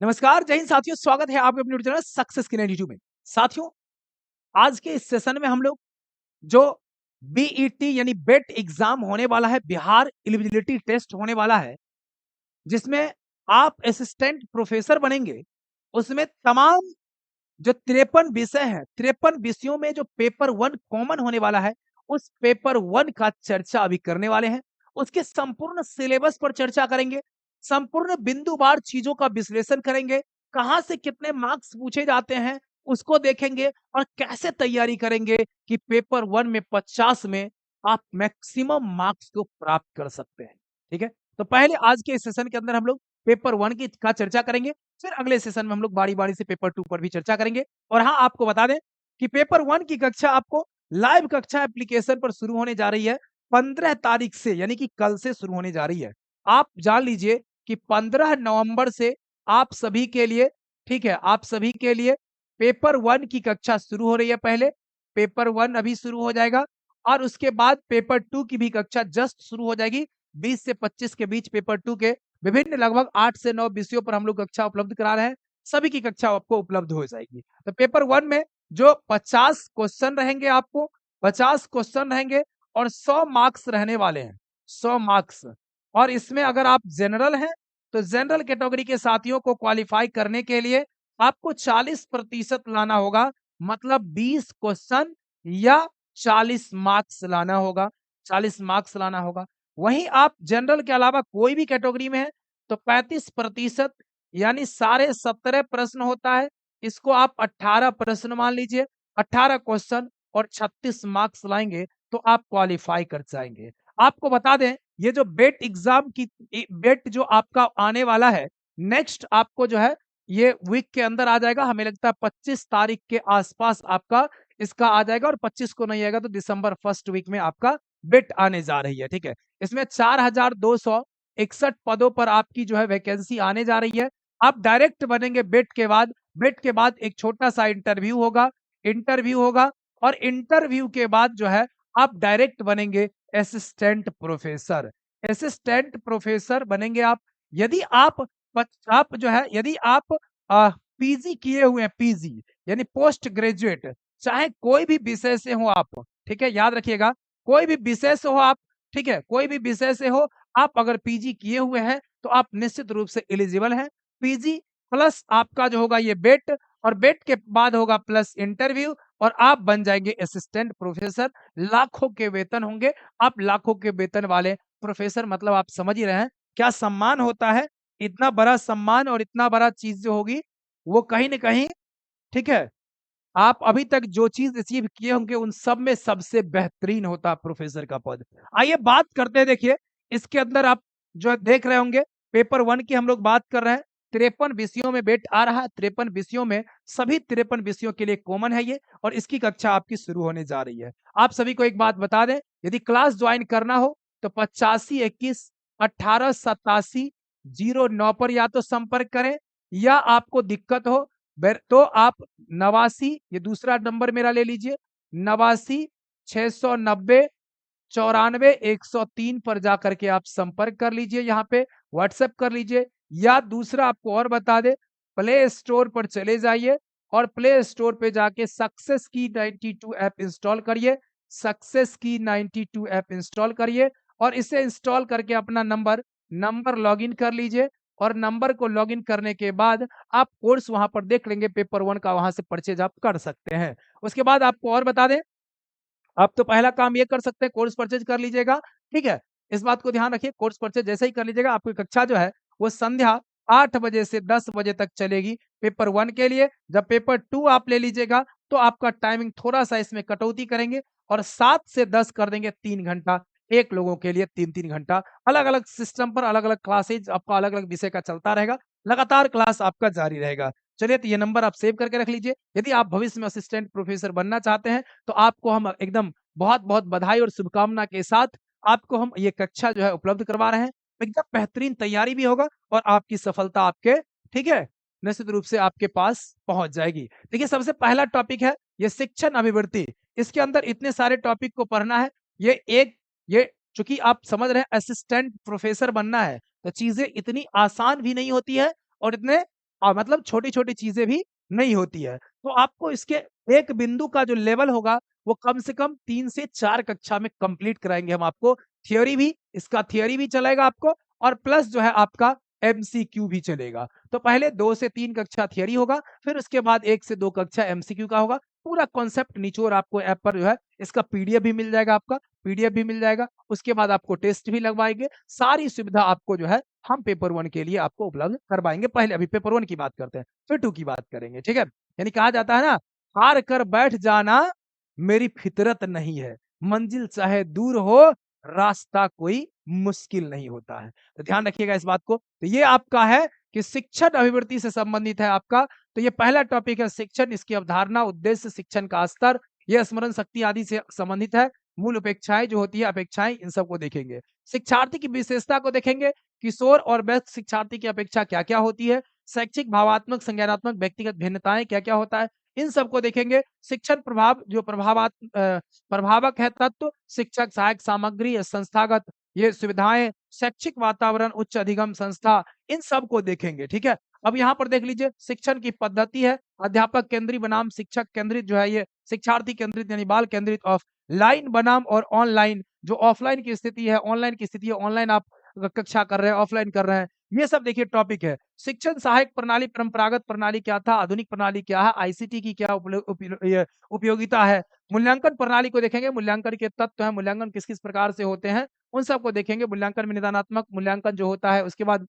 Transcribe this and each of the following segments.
नमस्कार, जय हिंद साथियों, स्वागत है आपके अपने यूट्यूब चैनल सक्सेस की 92 में। साथियों, आज के इस सेशन में हम लोग जो बीईटी यानी बेट एग्जाम होने वाला है, बिहार एलिजिबिलिटी टेस्ट होने वाला है, जिसमें आप असिस्टेंट प्रोफेसर बनेंगे। उसमें तमाम जो 53 विषय हैं, 53 विषयों में जो पेपर 1 कॉमन होने वाला है, उस पेपर 1 का चर्चा अभी करने वाले हैं। उसके संपूर्ण सिलेबस पर चर्चा करेंगे, संपूर्ण बिंदुवार चीजों का विश्लेषण करेंगे, कहाँ से कितने मार्क्स पूछे जाते हैं, उसको देखेंगे और कैसे तैयारी करेंगे कि पेपर 1 में 50 में आप मैक्सिमम मार्क्स को प्राप्त कर सकते हैं। ठीक है? तो पहले आज के इस सेशन के अंदर हम लोग पेपर 1 की का चर्चा करेंगे, फिर अगले सेशन में हम लोग बारी-बारी से पेपर 2 पर भी चर्चा करेंगे। और हाँ, आपको बता दें कि पेपर 1 की कक्षा आपको लाइव कक्षा एप्लीकेशन पर शुरू होने जा रही है 15 तारीख से, यानी कि कल से शुरू होने जा रही है। आप जान लीजिए कि 15 नवंबर से आप सभी के लिए, ठीक है, आप सभी के लिए पेपर 1 की कक्षा शुरू हो रही है। पहले पेपर 1 अभी शुरू हो जाएगा और उसके बाद पेपर 2 की भी कक्षा जस्ट शुरू हो जाएगी। 20 से 25 के बीच पेपर 2 के विभिन्न लगभग 8 से 9 विषयों पर हम लोग कक्षा उपलब्ध करा रहे हैं। सभी की कक्षा आपको उपलब्ध हो जाएगी। तो पेपर 1 में जो 50 क्वेश्चन रहेंगे, आपको 50 क्वेश्चन रहेंगे और 100 मार्क्स रहने वाले हैं, 100 मार्क्स। और इसमें अगर आप जनरल हैं, तो जनरल कैटेगरी के साथियों को क्वालिफाई करने के लिए आपको 40% लाना होगा, मतलब 20 क्वेश्चन या 40 मार्क्स लाना होगा, 40 मार्क्स लाना होगा। वहीं आप जनरल के अलावा कोई भी कैटेगरी में है, तो 35% यानी साढ़े 17 प्रश्न होता है, इसको आप 18 प्रश्न मान लीजिए, 18 क्वेश्चन और 36 मार्क्स लाएंगे तो आप क्वालिफाई कर जाएंगे। आपको बता दें, ये जो बेट एग्जाम की बेट जो आपका आने वाला है, नेक्स्ट आपको जो है ये वीक के अंदर आ जाएगा। हमें लगता है 25 तारीख के आसपास आपका इसका आ जाएगा, और 25 को नहीं आएगा तो दिसंबर फर्स्ट वीक में आपका बेट आने जा रही है। ठीक है, इसमें 4261 पदों पर आपकी जो है वैकेंसी आने जा रही है। आप डायरेक्ट बनेंगे बेट के बाद एक छोटा सा इंटरव्यू होगा और इंटरव्यू के बाद जो है आप डायरेक्ट बनेंगे असिस्टेंट प्रोफेसर। असिस्टेंट प्रोफेसर बनेंगे आप। यदि आप जो है, यदि आप पीजी किए हुए हैं, पीजी यानी पोस्ट ग्रेजुएट, चाहे कोई भी विषय से हो आप, ठीक है, याद रखिएगा, कोई भी विषय से हो आप, ठीक है, कोई भी विषय से हो आप, अगर पीजी किए हुए हैं तो आप निश्चित रूप से एलिजिबल हैं। पीजी प्लस आपका जो होगा ये बेट, और बेट के बाद होगा प्लस इंटरव्यू, और आप बन जाएंगे असिस्टेंट प्रोफेसर। लाखों के वेतन होंगे, आप लाखों के वेतन वाले प्रोफेसर, मतलब आप समझ ही रहे हैं क्या सम्मान होता है। इतना बड़ा सम्मान और इतना बड़ा चीज जो होगी वो कहीं ना कहीं, ठीक है, आप अभी तक जो चीज अचीव किए होंगे उन सब में सबसे बेहतरीन होता है प्रोफेसर का पद। आइए बात करते हैं। देखिए, इसके अंदर आप जो देख रहे होंगे, पेपर 1 की हम लोग बात कर रहे हैं। 53 विषयों में बेट आ रहा है, 53 विषयों में, सभी 53 विषयों के लिए कॉमन है ये, और इसकी कक्षा आपकी शुरू होने जा रही है। आप सभी को एक बात बता दें, यदि क्लास ज्वाइन करना हो तो 8521 188709 पर या तो संपर्क करें, या आपको दिक्कत हो तो आप 89, ये दूसरा नंबर मेरा ले लीजिए, 89 690 94 103 पर जाकर के आप संपर्क कर लीजिए, यहाँ पे व्हाट्सएप कर लीजिए। या दूसरा आपको और बता दे, प्ले स्टोर पर चले जाइए और प्ले स्टोर पे जाके सक्सेस की 92 ऐप इंस्टॉल करिए, सक्सेस की 92 ऐप इंस्टॉल करिए, और इसे इंस्टॉल करके अपना नंबर लॉगिन कर लीजिए। और नंबर को लॉगिन करने के बाद आप कोर्स वहां पर देख लेंगे, पेपर 1 का, वहां से परचेज आप कर सकते हैं। उसके बाद आपको और बता दें, आप तो पहला काम ये कर सकते हैं, कोर्स परचेज कर लीजिएगा। ठीक है, इस बात को ध्यान रखिए, कोर्स परचेज जैसे ही कर लीजिएगा, आपकी कक्षा जो है वो संध्या 8 बजे से 10 बजे तक चलेगी पेपर 1 के लिए। जब पेपर 2 आप ले लीजिएगा तो आपका टाइमिंग थोड़ा सा इसमें कटौती करेंगे, और 7 से 10 कर देंगे 3 घंटा, एक लोगों के लिए 3-3 घंटा। अलग अलग सिस्टम पर अलग अलग क्लासेज आपका अलग अलग विषय का चलता रहेगा, लगातार क्लास आपका जारी रहेगा। चलिए, तो ये नंबर आप सेव करके रख लीजिए। यदि आप भविष्य में असिस्टेंट प्रोफेसर बनना चाहते हैं तो आपको हम एकदम बहुत-बहुत बधाई और शुभकामना के साथ आपको हम ये कक्षा जो है उपलब्ध करवा रहे हैं। एकदम बेहतरीन तैयारी भी होगा और आपकी सफलता आपके, ठीक है, निश्चित रूप से आपके पास पहुंच जाएगी। देखिए, सबसे पहला टॉपिक है ये शिक्षण अभिवृत्ति। इसके अंदर इतने सारे टॉपिक को पढ़ना है। ये चूंकि आप समझ रहे हैं असिस्टेंट प्रोफेसर बनना है, तो चीजें इतनी आसान भी नहीं होती है और इतने मतलब छोटी-छोटी चीज़ें भी नहीं होती है। तो आपको इसके एक बिंदु का जो लेवल होगा, वो कम से कम 3 से 4 कक्षा में कंप्लीट कराएँगे हम आपको। थियरी भी चलेगा आपको और प्लस जो है आपका एमसीक्यू भी चलेगा। तो पहले 2 से 3 कक्षा थियरी होगा, फिर उसके बाद 1 से 2 कक्षा एमसीक्यू का होगा। पूरा कॉन्सेप्ट निचोड़ आपको ऐप पर जो है इसका पीडीएफ भी मिल जाएगा आपका, पीडीएफ भी मिल जाएगा। उसके बाद आपको टेस्ट भी लगवाएँगे। सारी सुविधा आपको जो है हम पेपर 1 के लिए आपको उपलब्ध करवाएँगे। पहले अभी पेपर 1 की बात करते हैं, फिर 2 की बात करेंगे, ठीक है? यानी कहा जाता है ना, हार कर बैठ जाना मेरी फितरत नहीं है, मंजिल चाहे दूर हो, रास्ता कोई मुश्किल नहीं होता है। तो ध्यान रखिएगा इस बात को। तो ये आपका है कि शिक्षण अभिवृत्ति से संबंधित है आपका। तो ये पहला टॉपिक है शिक्षण, इसकी अवधारणा, उद्देश्य, शिक्षण का स्तर, ये स्मरण शक्ति आदि से संबंधित है। मूल अपेक्षाएँ जो होती है, अपेक्षाएँ, इन सबको देखेंगे। शिक्षार्थी की विशेषता को देखेंगे, किशोर और वयस्क शिक्षार्थी की अपेक्षा क्या-क्या होती है, शैक्षिक, भावात्मक, संज्ञानात्मक, व्यक्तिगत भिन्नताएँ क्या-क्या होता है, इन सबको देखेंगे। शिक्षण प्रभाव जो प्रभावक है तत्व, शिक्षक, सहायक सामग्री, संस्थागत ये सुविधाएँ, शैक्षिक वातावरण, उच्च अधिगम संस्था, इन सबको देखेंगे, ठीक है? अब यहाँ पर देख लीजिए शिक्षण की पद्धति है, अध्यापक केंद्रित बनाम शिक्षक केंद्रित जो है ये शिक्षार्थी केंद्रित यानी बाल केंद्रित, ऑफलाइन बनाम और ऑनलाइन, जो ऑफलाइन की स्थिति है, ऑनलाइन की स्थिति है, ऑनलाइन आप कक्षा कर रहे हैं, ऑफलाइन कर रहे हैं, ये सब देखिए टॉपिक है। शिक्षण सहायक प्रणाली, परंपरागत प्रणाली क्या था, आधुनिक प्रणाली क्या है, आईसीटी की क्या उपयोगिता है। मूल्यांकन प्रणाली को देखेंगे, मूल्यांकन के तत्व हैं, मूल्यांकन किस-किस प्रकार से होते हैं, उन सबको देखेंगे। मूल्यांकन में निदानात्मक मूल्यांकन जो होता है, उसके बाद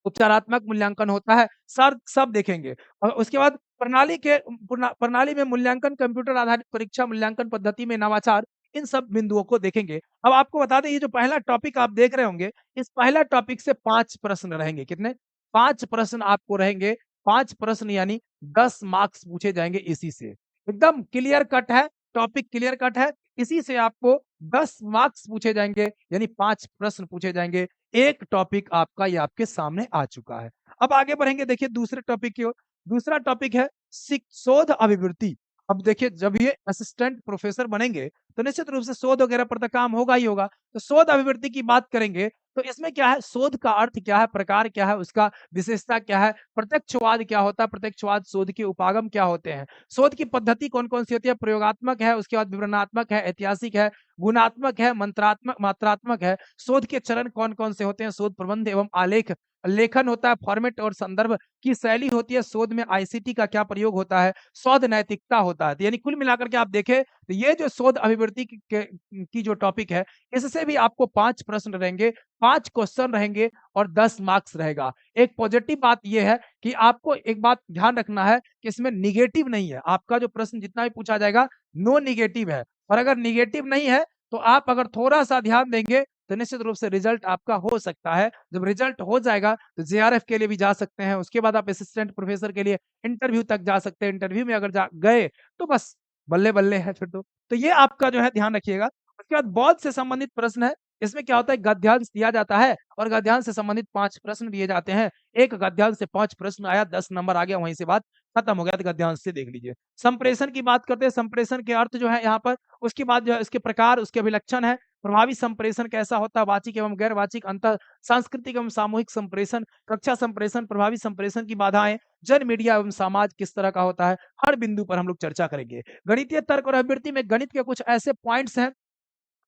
उपचारात्मक मूल्यांकन होता है, सब देखेंगे। और उसके बाद प्रणाली में मूल्यांकन, कंप्यूटर आधारित परीक्षा मूल्यांकन पद्धति में नवाचार, इन सब बिंदुओं को देखेंगे। अब आपको बता दें ये जो पहला टॉपिक आप देख रहे होंगे, इस पहला टॉपिक से 5 प्रश्न रहेंगे, कितने? 5 प्रश्न आपको रहेंगे, 5 प्रश्न यानी 10 मार्क्स पूछे जाएँगे इसी से। एकदम क्लियर कट है, टॉपिक क्लियर कट है, इसी से आपको 10 मार्क्स पूछे जाएँगे, यानी 5 प्रश्न पूछे जाएँगे। एक टॉपिक आपका ये आपके सामने आ चुका है। अब आगे बढ़ेंगे देखिए दूसरे टॉपिक की ओर। दूसरा टॉपिक है शोध अभिवृत्ति। अब देखिए जब ये असिस्टेंट प्रोफेसर बनेंगे तो निश्चित रूप से शोध वगैरह पर तो काम होगा ही होगा। तो शोध अभिवृत्ति की बात करेंगे तो इसमें क्या है, शोध का अर्थ क्या है, प्रकार क्या है, उसका विशेषता क्या है, प्रत्यक्षवाद क्या होता है, प्रत्यक्षवाद शोध के उपागम क्या होते हैं, शोध की पद्धति कौन-कौन सी होती है, प्रयोगात्मक है, उसके बाद विवरणात्मक है, ऐतिहासिक है, गुणात्मक है, मात्रात्मक है, शोध के चरण कौन-कौन से होते हैं, शोध प्रबंध एवं लेखन होता है, फॉर्मेट और संदर्भ की शैली होती है, शोध में आईसीटी का क्या प्रयोग होता है, शोध नैतिकता होता है। तो यानी कुल मिलाकर के आप देखें तो ये जो शोध अभिवृत्ति की जो टॉपिक है, इससे भी आपको 5 प्रश्न रहेंगे, 5 क्वेश्चन रहेंगे और 10 मार्क्स रहेगा। एक पॉजिटिव बात ये है कि आपको एक बात ध्यान रखना है कि इसमें नेगेटिव नहीं है। आपका जो प्रश्न जितना भी पूछा जाएगा, नो नेगेटिव है और अगर नेगेटिव नहीं है, तो आप अगर थोड़ा-सा ध्यान देंगे तो निश्चित रूप से रिजल्ट आपका हो सकता है। जब रिजल्ट हो जाएगा तो जेआरएफ के लिए भी जा सकते हैं, उसके बाद आप असिस्टेंट प्रोफेसर के लिए इंटरव्यू तक जा सकते हैं। इंटरव्यू में अगर जा गए तो बस बल्ले-बल्ले है फिर तो। तो ये आपका जो है ध्यान रखिएगा। उसके बाद बौद्ध से संबंधित प्रश्न है। इसमें क्या होता है, गद्यांश दिया जाता है और गद्यांश से संबंधित 5 प्रश्न दिए जाते हैं। एक गद्यांश से 5 प्रश्न आया, 10 नंबर आ गया, वहीं से बात खत्म हो गया। तो गद्यांश से देख लीजिए। संप्रेषण की बात करते हैं, संप्रेषण के अर्थ जो है यहाँ पर, उसके बाद जो है इसके प्रकार, उसके अभिलक्षण है। प्रभावी संप्रेषण कैसा होता है, वाचिक एवं गैर वाचिक अंतर, सांस्कृतिक एवं सामूहिक संप्रेषण, कक्षा संप्रेषण, प्रभावी संप्रेषण की बाधाएं, जन मीडिया एवं समाज किस तरह का होता है, हर बिंदु पर हम लोग चर्चा करेंगे। गणितीय तर्क और अभिवृत्ति में गणित के कुछ ऐसे पॉइंट्स हैं,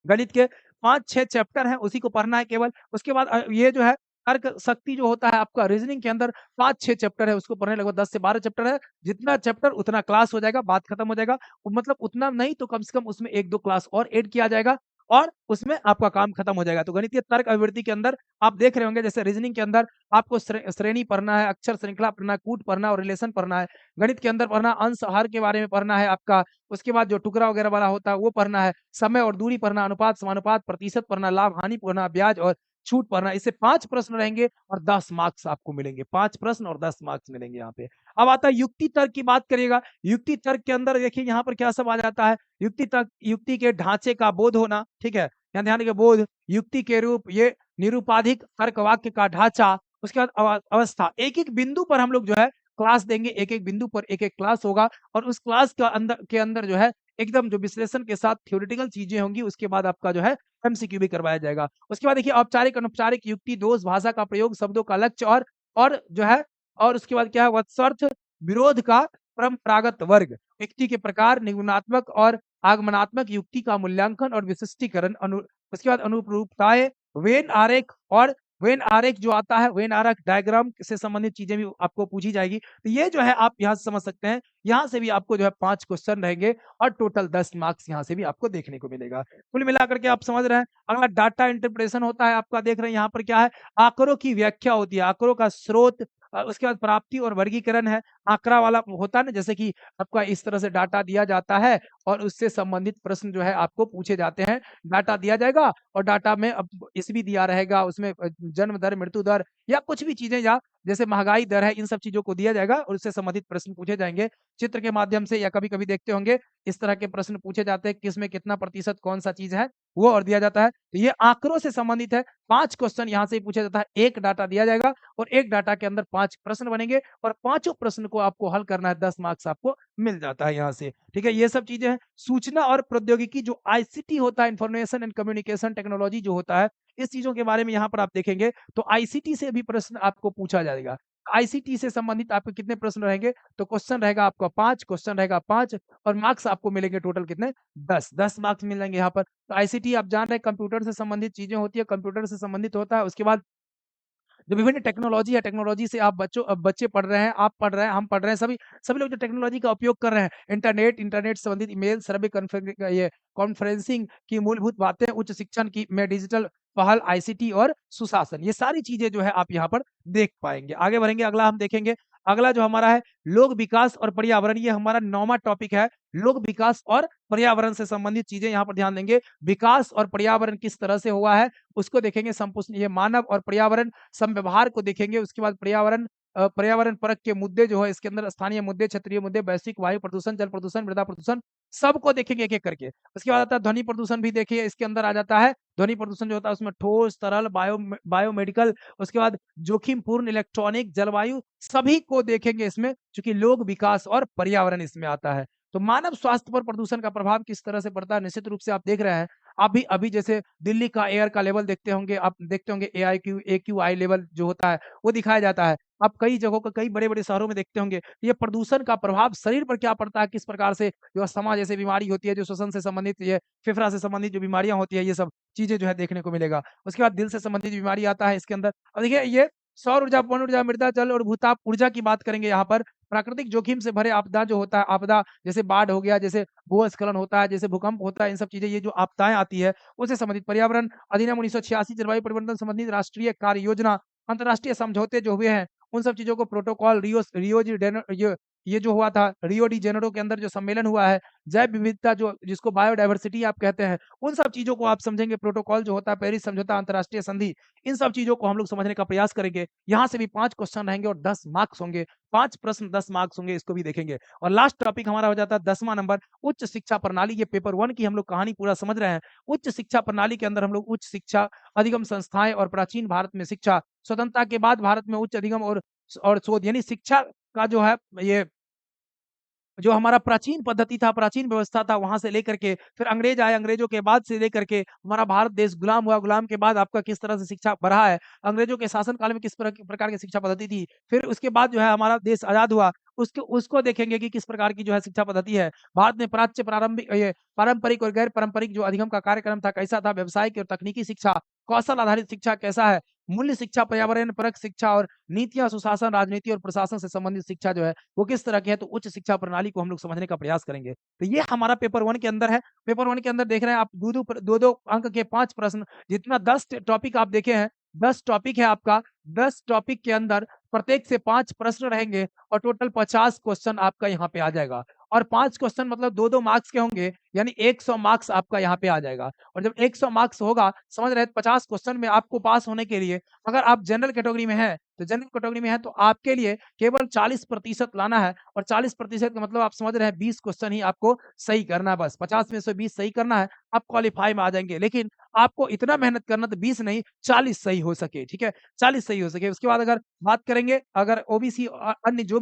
गणित के 5-6 चैप्टर हैं, उसी को पढ़ना है केवल। उसके बाद ये जो है तर्क शक्ति जो होता है आपका रीजनिंग के अंदर 5-6 चैप्टर है, उसको पढ़ने लगभग 10 से 12 चैप्टर है। जितना चैप्टर उतना क्लास हो जाएगा, बात खत्म हो जाएगा। मतलब उतना नहीं तो कम से कम उसमें 1-2 क्लास और ऐड किया जाएगा और उसमें आपका काम खत्म हो जाएगा। तो गणितीय तर्क अभिवृत्ति के अंदर आप देख रहे होंगे जैसे रीजनिंग के अंदर आपको श्रेणी पढ़ना है, अक्षर श्रृंखला पढ़ना है, कूट पढ़ना और रिलेशन पढ़ना है। गणित के अंदर पढ़ना, अंश हर के बारे में पढ़ना है आपका। उसके बाद जो टुकड़ा वगैरह वाला होता है वो पढ़ना है, समय और दूरी पढ़ना, अनुपात, समानुपात, प्रतिशत पढ़ना, लाभ, हानि पढ़ना, ब्याज और छूट पढ़ना। इससे 5 प्रश्न रहेंगे और 10 मार्क्स आपको मिलेंगे। 5 प्रश्न और 10 मार्क्स मिलेंगे यहाँ पे। अब आता है युक्ति तर्क की बात करिएगा। युक्ति तर्क के अंदर देखिए यहाँ पर क्या सब आ जाता है। युक्ति तर्क, युक्ति के ढांचे का बोध होना, ठीक है? यहाँ ध्यान रखिए, बोध, युक्ति के रूप, ये निरूपाधिक तर्क वाक्य का ढांचा, उसके बाद अवस्था। एक-एक बिंदु पर हम लोग जो है क्लास देंगे, एक-एक बिंदु पर एक-एक क्लास होगा और उस क्लास का अंदर जो है एकदम जो विश्लेषण के साथ थ्योरेटिकल चीजें होंगी, उसके बाद आपका जो है एमसीक्यू भी करवाया जाएगा। उसके बाद देखिए औपचारिक, अनौपचारिक, युक्ति, दोष, भाषा का प्रयोग, शब्दों का लक्ष्य और जो है और उसके बाद क्या है, वत्सर्थ विरोध का परंपरागत वर्ग, व्यक्ति के प्रकार, निगमनात्मक और आगमनात्मक युक्ति का मूल्यांकन और विशिष्टीकरण, उसके बाद अनुरूपताएं, वेन आरेख, और वेन आरेख जो आता है, वेन आरेख डायग्राम से संबंधित चीजें भी आपको पूछी जाएगी। तो ये जो है आप यहाँ से समझ सकते हैं, यहाँ से भी आपको जो है 5 क्वेश्चन रहेंगे और टोटल 10 मार्क्स यहाँ से भी आपको देखने को मिलेगा। कुल मिलाकर के आप समझ रहे हैं। अगला डाटा इंटरप्रिटेशन होता है आपका, देख रहे हैं यहाँ पर क्या है, आंकड़ों की व्याख्या होती है, आंकड़ों का स्रोत, उसके बाद प्राप्ति और वर्गीकरण है। आंकड़ा वाला होता है ना, जैसे कि आपका इस तरह से डाटा दिया जाता है और उससे संबंधित प्रश्न जो है आपको पूछे जाते हैं। डाटा दिया जाएगा और डाटा में अब भी दिया रहेगा, उसमें जन्म दर, मृत्यु दर या कुछ भी चीजें, या जैसे महंगाई दर है, इन सब चीजों को दिया जाएगा और उससे संबंधित प्रश्न पूछे जाएंगे चित्र के माध्यम से, या कभी कभी देखते होंगे इस तरह के प्रश्न पूछे जाते हैं, किसमें कितना प्रतिशत कौन सा चीज है वो और दिया जाता है। तो ये आंकड़ों से संबंधित है। 5 क्वेश्चन यहाँ से ही पूछा जाता है, एक डाटा दिया जाएगा और एक डाटा के अंदर 5 प्रश्न बनेंगे और पांचों प्रश्न को आपको हल करना है, 10 मार्क्स आपको मिल जाता है यहाँ से। ठीक है, ये सब चीजें हैं। सूचना और प्रौद्योगिकी जो आईसीटी होता है, इंफॉर्मेशन एंड कम्युनिकेशन टेक्नोलॉजी जो होता है, इस चीजों के बारे में यहाँ पर आप देखेंगे तो आईसीटी से भी प्रश्न आपको पूछा जाएगा। आईसीटी से संबंधित आपके कितने प्रश्न रहेंगे, तो क्वेश्चन रहेगा आपका 5, क्वेश्चन रहेगा 5 और मार्क्स आपको मिलेंगे टोटल कितने, 10 मार्क्स मिलेंगे यहाँ पर। तो आईसीटी आप जान रहे हैं कंप्यूटर से संबंधित चीजें होती है, कंप्यूटर से संबंधित होता है। उसके बाद जो विभिन्न टेक्नोलॉजी है, टेक्नोलॉजी से आप बच्चे पढ़ रहे हैं, आप पढ़ रहे हैं, हम पढ़ रहे हैं, सभी लोग जो टेक्नोलॉजी का उपयोग कर रहे हैं, इंटरनेट से संबंधित ईमेल, सर्वे, ये कॉन्फ्रेंसिंग की मूलभूत बातें, उच्च शिक्षण की में डिजिटल पहल, आईसीटी और सुशासन, ये सारी चीजें जो है आप यहाँ पर देख पाएंगे। आगे बढ़ेंगे, अगला हम देखेंगे। अगला जो हमारा है लोक विकास और पर्यावरण, ये हमारा 9वां टॉपिक है। लोक विकास और पर्यावरण से संबंधित चीजें यहाँ पर ध्यान देंगे। विकास और पर्यावरण किस तरह से हुआ है उसको देखेंगे। ये मानव और पर्यावरण समव्यवहार को देखेंगे। उसके बाद पर्यावरण परक के मुद्दे जो है इसके अंदर, स्थानीय मुद्दे, क्षेत्रीय मुद्दे, वैश्विक वायु प्रदूषण, जल प्रदूषण, मृदा प्रदूषण, सबको देखेंगे एक एक करके। उसके बाद आता है ध्वनि प्रदूषण भी देखिए, इसके अंदर आ जाता है। ध्वनि प्रदूषण जो होता है उसमें ठोस, तरल, बायोमेडिकल, उसके बाद जोखिम पूर्ण, इलेक्ट्रॉनिक, जलवायु, सभी को देखेंगे इसमें, चूंकि लोक विकास और पर्यावरण इसमें आता है। तो मानव स्वास्थ्य पर प्रदूषण का प्रभाव किस तरह से पड़ता है, निश्चित रूप से आप देख रहे हैं। अभी अभी जैसे दिल्ली का एयर का लेवल देखते होंगे, आप देखते होंगे AQI लेवल जो होता है वो दिखाया जाता है। आप कई जगहों का, कई बड़े बड़े शहरों में देखते होंगे, ये प्रदूषण का प्रभाव शरीर पर क्या पड़ता है, किस प्रकार से जो अस्थमा जैसे बीमारी होती है, जो श्वसन से संबंधित, ये फेफड़ा से संबंधित जो बीमारियां होती है, ये सब चीजें जो है देखने को मिलेगा। उसके बाद दिल से संबंधित बीमारी आता है इसके अंदर। अब देखिए, ये सौर ऊर्जा, पवन ऊर्जा, मृदा, जल और भूताप ऊर्जा की बात करेंगे यहाँ पर। प्राकृतिक जोखिम से भरे आपदा जो होता है, आपदा जैसे बाढ़ हो गया, जैसे भूस्खलन होता है, जैसे भूकंप होता है, इन सब चीजें, ये जो आपदाएं आती है उससे संबंधित। पर्यावरण अधिनियम 1986, जलवायु परिवर्तन संबंधित राष्ट्रीय कार्य योजना, अंतर्राष्ट्रीय समझौते जो हुए हैं, उन सब चीजों को, प्रोटोकॉल, ये जो हुआ था रियो डी जेनेरो के अंदर जो सम्मेलन हुआ है, जैव विविधता जो जिसको बायोडायवर्सिटी आप कहते हैं, उन सब चीजों को आप समझेंगे। प्रोटोकॉल जो होता है, पेरिस समझौता, अंतर्राष्ट्रीय संधि, इन सब चीजों को हम लोग समझने का प्रयास करेंगे। यहाँ से भी 5 क्वेश्चन रहेंगे और 10 मार्क्स होंगे। 5 प्रश्न 10 मार्क्स होंगे, इसको भी देखेंगे। और लास्ट टॉपिक हमारा हो जाता है 10वां नंबर, उच्च शिक्षा प्रणाली। ये पेपर 1 की हम लोग कहानी पूरा समझ रहे हैं। उच्च शिक्षा प्रणाली के अंदर हम लोग उच्च शिक्षा, अधिगम संस्थाएं और प्राचीन भारत में शिक्षा, स्वतंत्रता के बाद भारत में उच्च अधिगम और शोध, यानी शिक्षा का जो है, ये जो हमारा प्राचीन पद्धति था, प्राचीन व्यवस्था था, वहां से लेकर के फिर अंग्रेज आए, अंग्रेजों के बाद से लेकर के हमारा भारत देश गुलाम हुआ, गुलाम के बाद आपका किस तरह से शिक्षा बढ़ा है, अंग्रेजों के शासन काल में किस प्रकार की शिक्षा पद्धति थी, फिर उसके बाद जो है हमारा देश आजाद हुआ, उसको देखेंगे कि किस प्रकार की जो है शिक्षा पद्धति है। भारत में प्राच्य, प्रारंभिक, ये पारंपरिक और गैर पारंपरिक जो अधिगम का कार्यक्रम था कैसा था, व्यवसायिक और तकनीकी शिक्षा, कौशल आधारित शिक्षा कैसा है, मूल्य शिक्षा, पर्यावरण परक शिक्षा और नीतियां, सुशासन, राजनीति और प्रशासन से संबंधित शिक्षा जो है वो किस तरह की है। तो उच्च शिक्षा प्रणाली को हम लोग समझने का प्रयास करेंगे। तो ये हमारा पेपर 1 के अंदर है। पेपर 1 के अंदर देख रहे हैं आप, दो अंक के 5 प्रश्न, जितना 10 टॉपिक आप देखे हैं, 10 टॉपिक है आपका। 10 टॉपिक के अंदर प्रत्येक से 5 प्रश्न रहेंगे और टोटल 50 क्वेश्चन आपका यहाँ पे आ जाएगा। और 5 क्वेश्चन मतलब 2-2 मार्क्स के होंगे, यानी 100 मार्क्स आपका यहाँ पे आ जाएगा। और जब 100 मार्क्स होगा, समझ रहे हैं, 50 क्वेश्चन में आपको पास होने के लिए, अगर आप जनरल कैटेगरी में हैं, तो जनरल कैटेगरी में है तो आपके लिए केवल 40% लाना है। और 40% का मतलब आप समझ रहे हैं 20 क्वेश्चन ही आपको सही करना है, बस 50 में से 20 सही करना है, आप क्वालिफाई में आ जाएंगे। लेकिन आपको इतना मेहनत करना, तो 20 नहीं 40 सही हो सके, ठीक है, 40 सही हो सके। उसके बाद अगर बात करेंगे, अगर ओबीसी अन्य जो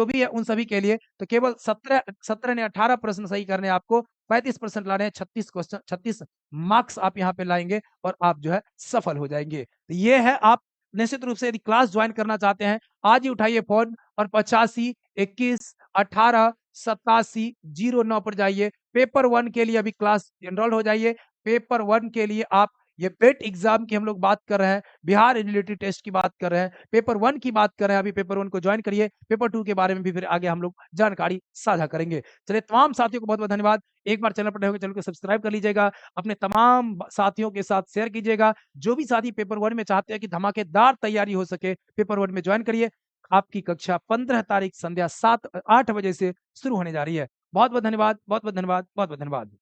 भी है उन सभी के लिए, तो केवल 17 ने 18 प्रश्न सही करने, आपको 35% लाने हैं, 36 मार्क्स आप यहाँ पे लाएंगे और आप जो है सफल हो जाएंगे। तो ये है, आप निश्चित रूप से यदि क्लास ज्वाइन करना चाहते हैं, आज ही उठाइए फ़ोन और 85 21 18 87 09 पर जाइए। पेपर 1 के लिए अभी क्लास एनरोल हो जाइए। पेपर 1 के लिए आप ये बेट एग्ज़ाम की हम लोग बात कर रहे हैं, बिहार एलिजिबिलिटी टेस्ट की बात कर रहे हैं, पेपर 1 की बात कर रहे हैं, अभी पेपर 1 को जॉइन करिए। पेपर 2 के बारे में भी फिर आगे हम लोग जानकारी साझा करेंगे। चलिए तमाम साथियों को बहुत-बहुत धन्यवाद। एक बार चैनल पर नए हो चैनल को सब्सक्राइब कर लीजिएगा, अपने तमाम साथियों के साथ शेयर कीजिएगा। जो भी साथी पेपर 1 में चाहते हैं कि धमाकेदार तैयारी हो सके, पेपर 1 में जॉइन करिए। आपकी कक्षा 15 तारीख संध्या 8 बजे से शुरू होने जा रही है। बहुत-बहुत धन्यवाद, बहुत-बहुत धन्यवाद, बहुत-बहुत धन्यवाद।